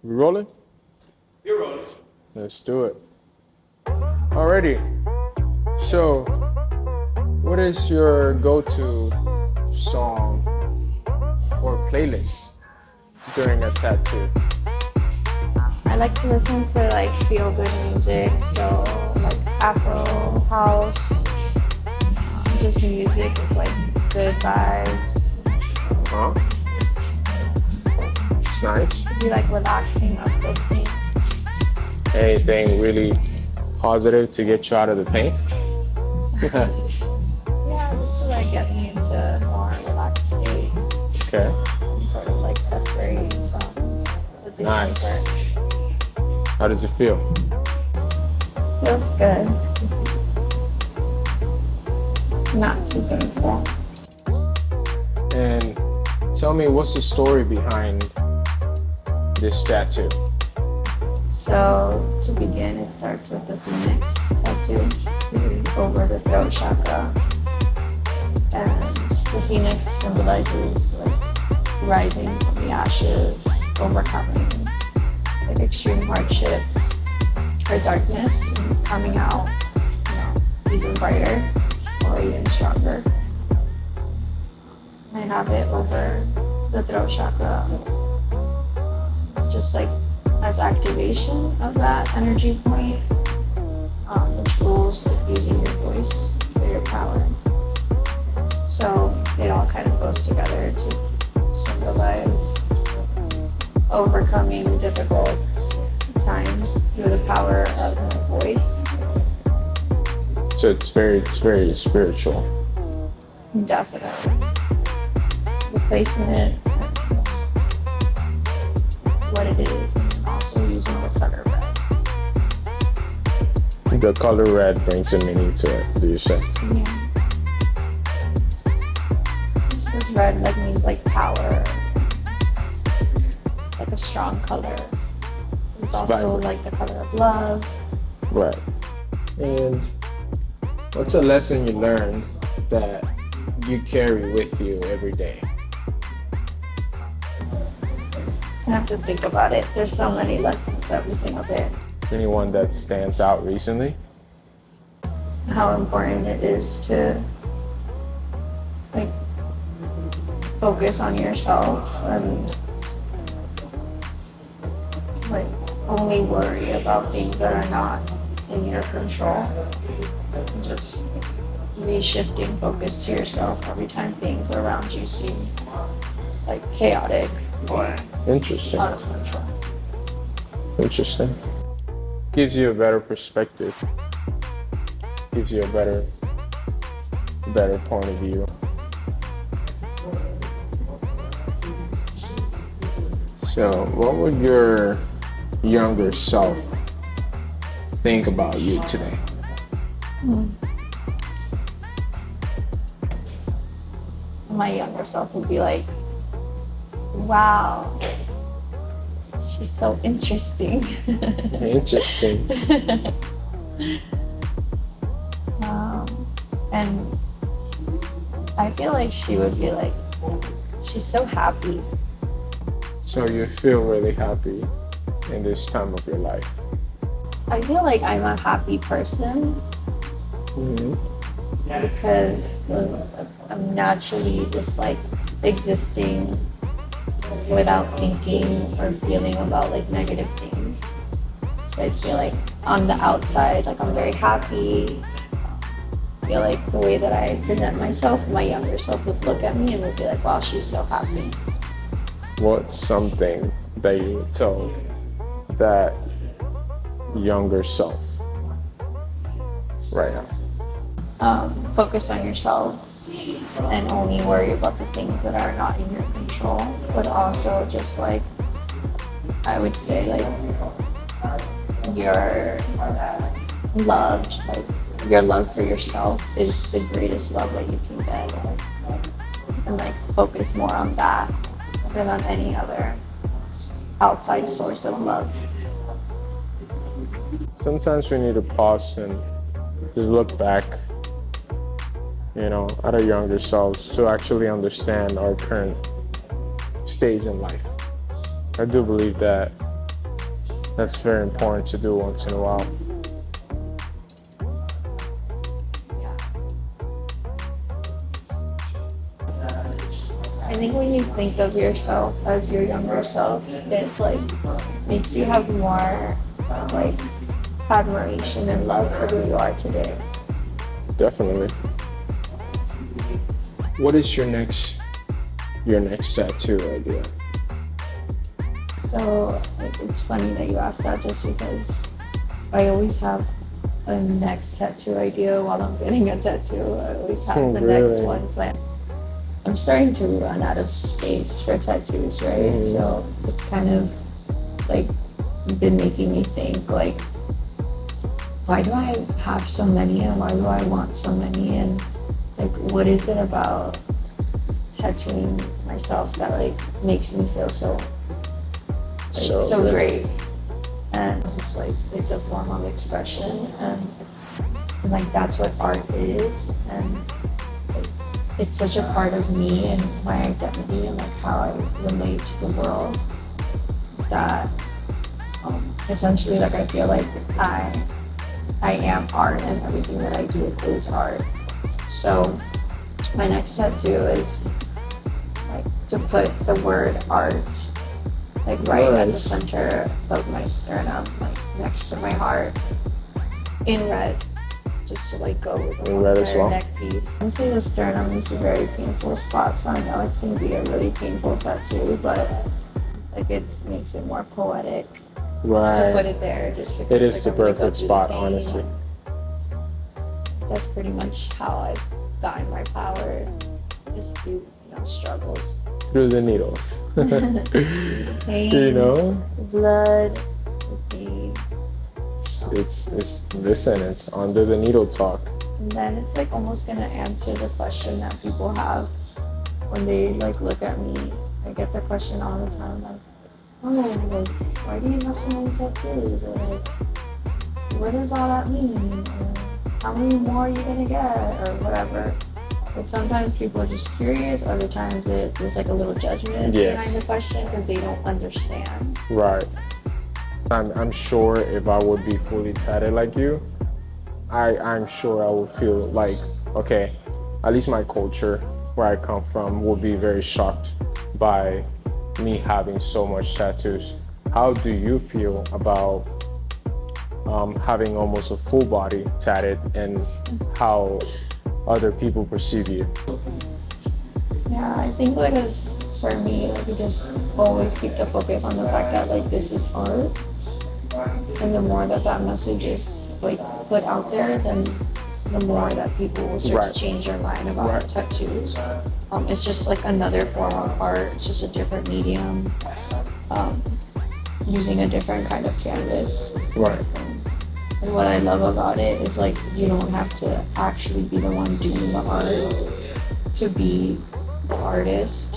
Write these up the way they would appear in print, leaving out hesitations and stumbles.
We rolling? You're rolling. Let's do it. Alrighty. So, what is your go-to song or playlist during a tattoo? I like to listen to like feel good music, so like Afro, house, just music with like good vibes. Huh? It's nice. Be like relaxing, uplifting. Anything really positive to get you out of the pain? Yeah, just to like get me into a more relaxed state Okay. and sort of like separate from the discomfort. Nice. How does it feel? Feels good. Not too painful. And tell me, what's the story behind this tattoo? So to begin, it starts with the phoenix tattoo over the throat chakra. And the phoenix symbolizes like rising from the ashes, overcoming like extreme hardship or darkness and coming out, even brighter or even stronger. I have it over the throat chakra, just like as activation of that energy point, which rules like using your voice for your power. So it all kind of goes together to symbolize overcoming difficult times through the power of my voice. So it's very spiritual. Definitely. The placement, what it is, and also using the color red. The color red brings a meaning to it, do you say? Yeah. This red like means like power, like a strong color. It's also vibrant. like the color of love. Right. And what's a lesson you learned that you carry with you every day? I have to think about it. There's so many lessons every single day. Anyone that stands out recently? How important it is to like focus on yourself and like only worry about things that are not in your control. Just re-shifting focus to yourself every time things around you seem like chaotic or Interesting. out of control. Interesting. Gives you a better perspective. Gives you a better point of view. So, what would your younger self think about you today? My younger self would be like, wow, she's so interesting. Interesting. And I feel like she would be like, she's so happy. So you feel really happy in this time of your life. I feel like I'm a happy person because I'm naturally just like existing without thinking or feeling about like negative things. So I feel like on the outside, like I'm very happy. I feel like the way that I present myself, my younger self would look at me and would be like, wow, she's so happy. What's something that you would tell that younger self right now? Focus on yourself and only worry about the things that are not in your control, but also just like, I would say like your love for yourself is the greatest love that you can get, and like focus more on that than on any other outside source of love. Sometimes we need to pause and just look back, at our younger selves to actually understand our current stage in life. I do believe that That's very important to do once in a while. I think when you think of yourself as your younger self, it like makes you have more like admiration and love for who you are today. Definitely. What is your next tattoo idea? So it's funny that you asked that, just because I always have a next tattoo idea while I'm getting a tattoo. I always have the Really? next one planned. I'm starting to run out of space for tattoos, right? Mm-hmm. So it's kind of like been making me think, like, why do I have so many and why do I want so many, and like what is it about tattooing myself that like makes me feel so So great? And just like it's a form of expression, and like that's what art is, and like, it's such a part of me and my identity and like how I relate to the world, that essentially like I feel like I am art, and everything that I do is art. So my next tattoo is like to put the word art like right at the Nice. center of my sternum, like next to my heart, in red, just to like go with the In red as entire well? neck piece. Honestly, the sternum is a very painful spot, so I know it's gonna be a really painful tattoo, but like it makes it more poetic to put Right. it there, just because It is the like, I'm gonna go perfect through the spot, pain. honestly. That's pretty much how I've gotten my power, is through struggles. Through the needles. Pain, You know? blood, the pain. It's under the needle talk. And then it's like almost gonna answer the question that people have when they like look at me. I get the question all the time, like, oh, like, why do you have so many tattoos? Or like, what does all that mean? Or how many more are you gonna get? Or whatever. Like sometimes people are just curious, other times there's like a little judgment Yes. behind the question because they don't understand. Right. I'm sure if I would be fully tatted like you, I'm sure I would feel like, okay, at least my culture, where I come from, will be very shocked by me having so much tattoos. How do you feel about having almost a full body tatted, and how other people perceive you? Yeah, I think like as for me, like you just always keep the focus on the fact that like this is art, and the more that that message is like put out there, then the more that people will start Right. to change their mind about Right. tattoos. It's just like another form of art. It's just a different medium, using a different kind of canvas. Right. And what I love about it is like you don't have to actually be the one doing the art to be the artist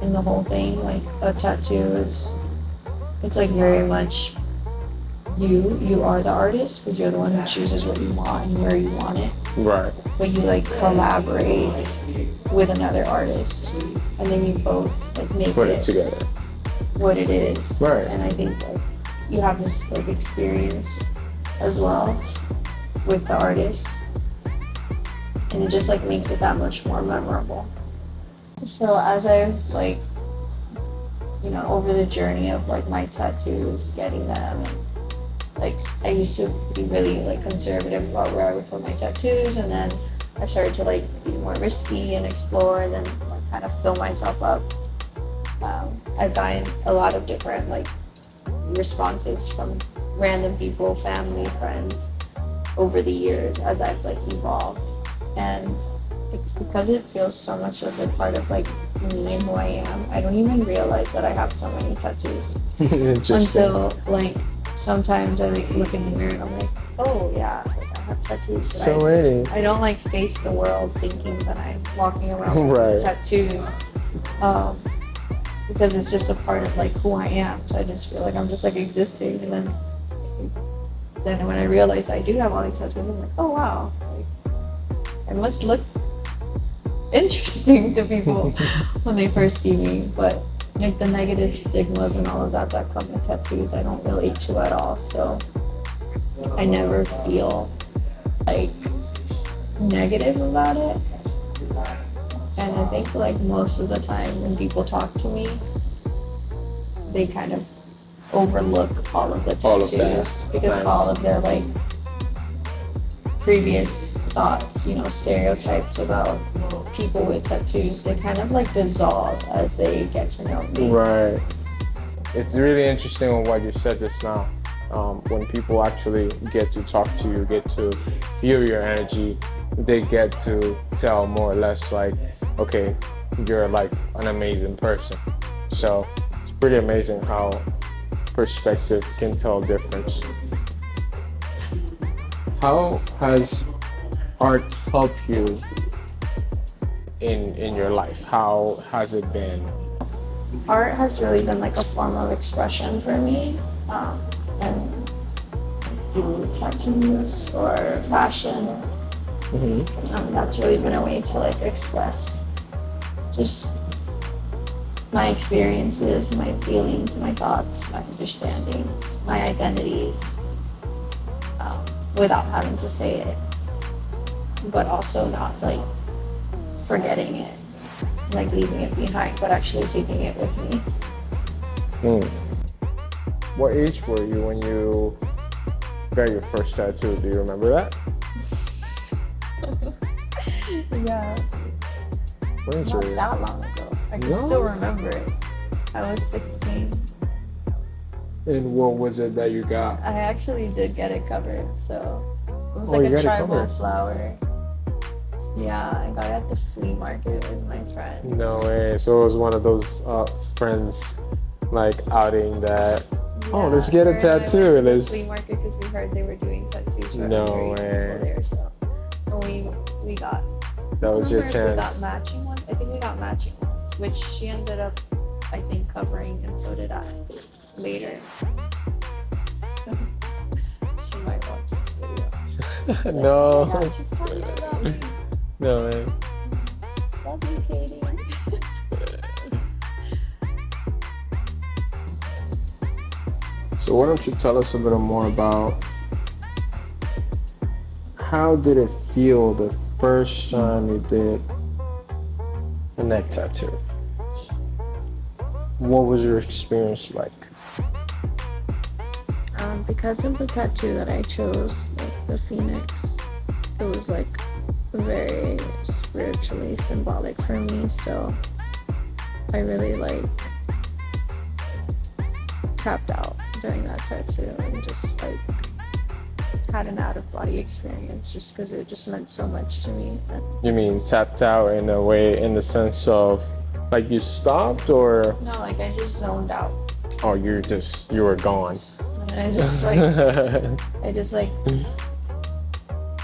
in the whole thing. Like a tattoo it's like very much you are the artist because you're the one who chooses what you want and where you want it. Right. But you like collaborate with another artist, and then you both like make Put it together. what it is. Right. And I think like you have this like experience as well with the artist, and it just like makes it that much more memorable. So as I've like over the journey of like my tattoos, getting them, and like I used to be really like conservative about where I would put my tattoos, and then I started to like be more risky and explore, and then like kind of fill myself up. I've gotten a lot of different like responses from random people, family, friends over the years as I've like evolved, and it's because it feels so much as a part of like me and who I am. I don't even realize that I have so many tattoos Interesting. until like sometimes I like look in the mirror and I'm like, oh yeah, like, I have tattoos. But So many. I don't like face the world thinking that I'm walking around with these Right. tattoos, because it's just a part of like who I am. So I just feel like I'm just like existing, and then when I realize I do have all these tattoos, I'm like, oh wow, like, I must look interesting to people when they first see me. But like the negative stigmas and all of that that come with tattoos, I don't relate to at all. So I never feel like negative about it. And I think like most of the time when people talk to me, they kind of overlook all of the All of tattoos that. because Nice. all of their like previous thoughts, you know, stereotypes about people with tattoos, they kind of like dissolve as they get to know me. Right. It's really interesting on what you said just now. When people actually get to talk to you, get to feel your energy, they get to tell more or less like, okay, you're like an amazing person. So it's pretty amazing how perspective can tell difference. How has art helped you in your life? How has it been? Art has really been like a form of expression for me. And through tattoos or fashion, that's really been a way to like express just my experiences, my feelings, my thoughts, my understandings, my identities, without having to say it, but also not like forgetting it, like leaving it behind, but actually taking it with me. What age were you when you got your first tattoo? Do you remember that? Yeah, What age it's were not you? that long ago. I can No? still remember it. I was 16. And what was it that you got? I actually did get it covered, so it was Oh, like you got a it tribal covered? flower. Yeah, I got it at the flea market with my friend. No way. So it was one of those friends like outing that, oh, let's get a her and I went tattoo. to the Let's. flea market because we heard they were doing tattoos for No underage way. people there, so and we got. That was your I don't remember if chance. we got matching ones. I think we got matching ones, which she ended up, I think, covering, and so did I later. She might watch this video. No. Like, yeah, she's talking about me. No man. Love you, Katie. So why don't you tell us a little more about how did it feel the first time you did a neck tattoo? What was your experience like? Because of the tattoo that I chose, like the phoenix, it was like very spiritually symbolic for me. So I really like tapped out during that tattoo and just like had an out of body experience just because it just meant so much to me. And You mean tapped out in a way, in the sense of like you stopped, or no, like I just zoned out. oh, you were gone? And I just like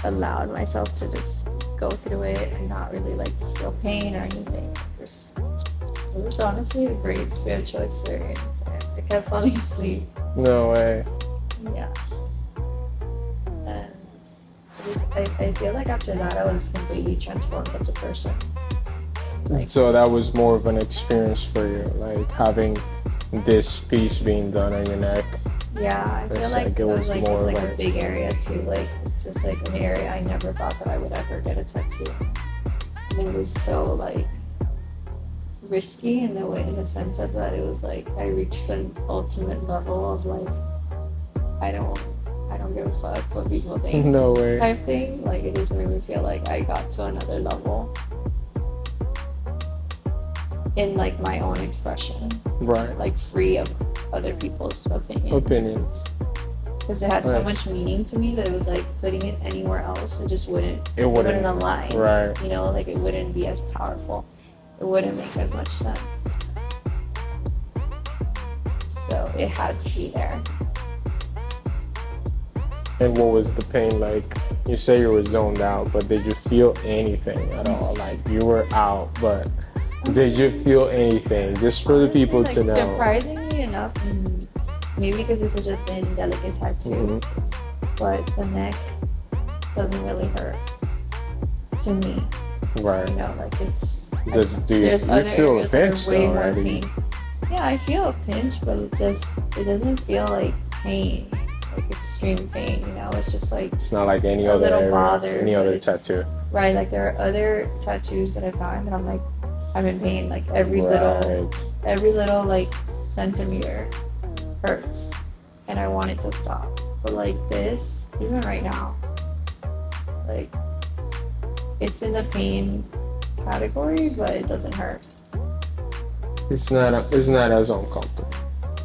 allowed myself to just go through it and not really like feel pain or anything. It was honestly a great spiritual experience. I kept falling asleep. No way. Yeah. And I feel like after that I was completely transformed as a person. Like, So that was more of an experience for you, like having this piece being done on your neck. yeah, I feel It's like like it it was was like more it's like like- a big area too. Like it's just like an area I never thought that I would ever get a tattoo. And it was so like risky in the way, in the sense of that it was like I reached an ultimate level of like I don't give a fuck what people think No way. type thing. Like it just made me feel like I got to another level in like my own expression, Right. like free of other people's opinions. Opinions. Because it had so Nice. much meaning to me that it was like putting it anywhere else, it just wouldn't. It wouldn't. align. Right. You know, like it wouldn't be as powerful. It wouldn't make as much sense. So it had to be there. And what was the pain like? You say you were zoned out, but did you feel anything at all? Like you were out, but did you feel anything? Just for the people Honestly, to like, know. Surprisingly enough, maybe because it's such a thin, delicate tattoo, but the neck doesn't really hurt to me. Right. You know, like it's. Do you there's you other feel a areas that are pinch way though more already? pain. Yeah, I feel a pinch, but it doesn't feel like pain, like extreme pain. You know, it's just like It's not like any a other little area, bother, any but other it's- tattoo. right. Like there are other tattoos that I've gotten that I'm like, I'm in pain. Like every little like centimeter hurts, and I want it to stop. But like this, even right now, like it's in the pain category, but it doesn't hurt. It's not as uncomfortable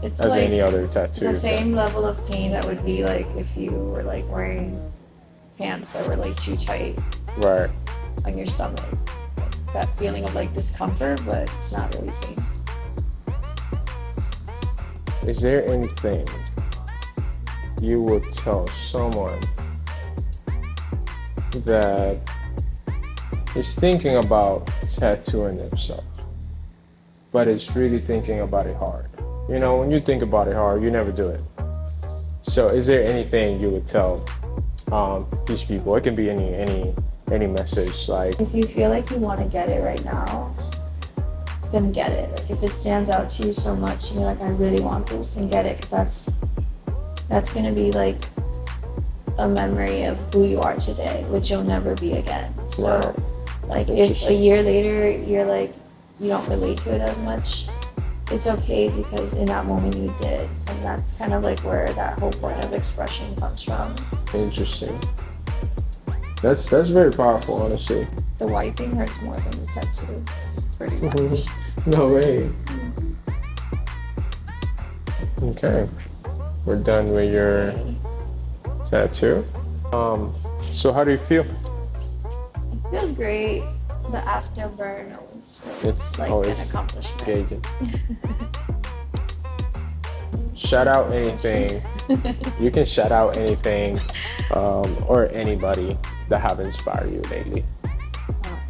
It's as like any other tattoo. the same level of pain that would be like if you were like wearing pants that were like too tight Right. on your stomach. That feeling of like discomfort, but it's not really pain. Is there anything you would tell someone that is thinking about tattooing themselves, but is really thinking about it hard? You know, when you think about it hard, you never do it. So is there anything you would tell these people? It can be any message, like If you feel like you want to get it right now, then get it. Like if it stands out to you so much and you're like, I really want this, then get it, because that's gonna be like a memory of who you are today, which you'll never be again. So Wow. like if a year later you're like you don't relate to it as much, it's okay, because in that moment you did, and that's kind of like where that whole point of expression comes from. interesting. That's very powerful, honestly. The wiping hurts more than the tattoo, pretty much. No way. Okay, we're done with your tattoo. So how do you feel? It feels great. The afterburn always feels It's like always an accomplishment. engaging. Shout out anything. You can shout out anything, or anybody that have inspired you lately.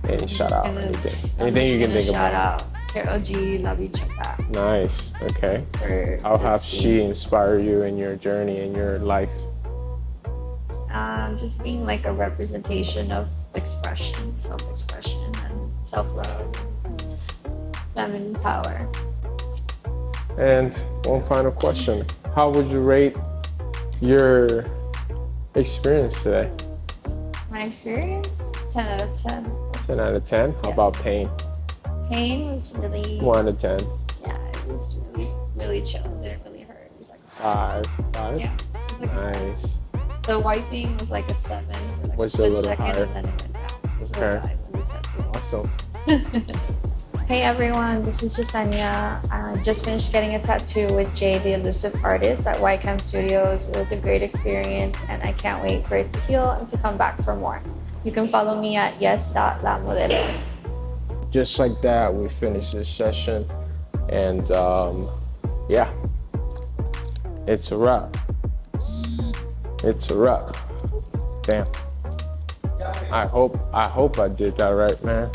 Any shout out, anything you can think Shout about. out. Carol G, love you, check that. Nice. Okay. For How have this she week. inspired you in your journey, in your life? Just being like a representation of expression, self-expression, and self-love, feminine power. And one final question. How would you rate your experience today? My experience, 10 out of 10. 10 out of 10? How Yes. about pain? Pain was really, 1 to 10. yeah, it was really, really chill. It didn't really hurt. It was like 5. 5? yeah, it was like Nice. the wiping was like a 7 for like Was a a split little second, higher. and then it went down to Okay. a 5 when the tattoo. Awesome. Hey everyone, this is Jasenia. I just finished getting a tattoo with Jay, the elusive artist, at YCAM Studios. It was a great experience, and I can't wait for it to heal and to come back for more. You can follow me at yes.lamodelo. Just like that, we finished this session. And yeah, it's a wrap. It's a wrap. Damn. I hope I did that right, man.